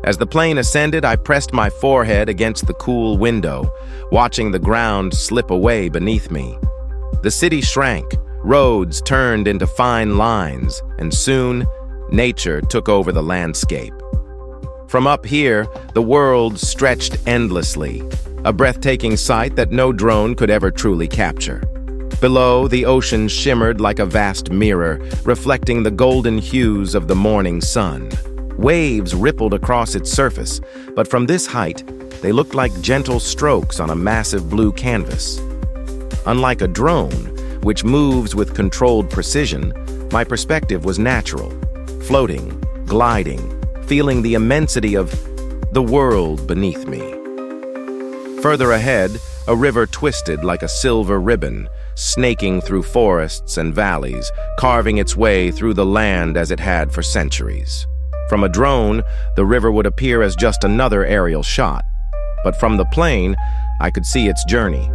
As the plane ascended, I pressed my forehead against the cool window, watching the ground slip away beneath me. The city shrank, roads turned into fine lines, and soon, nature took over the landscape. From up here, the world stretched endlessly, a breathtaking sight that no drone could ever truly capture. Below, the ocean shimmered like a vast mirror, reflecting the golden hues of the morning sun. Waves rippled across its surface, but from this height, they looked like gentle strokes on a massive blue canvas. Unlike a drone, which moves with controlled precision, my perspective was natural, floating, gliding, feeling the immensity of the world beneath me. Further ahead, a river twisted like a silver ribbon, snaking through forests and valleys, carving its way through the land as it had for centuries. From a drone, the river would appear as just another aerial shot, but from the plane, I could see its journey.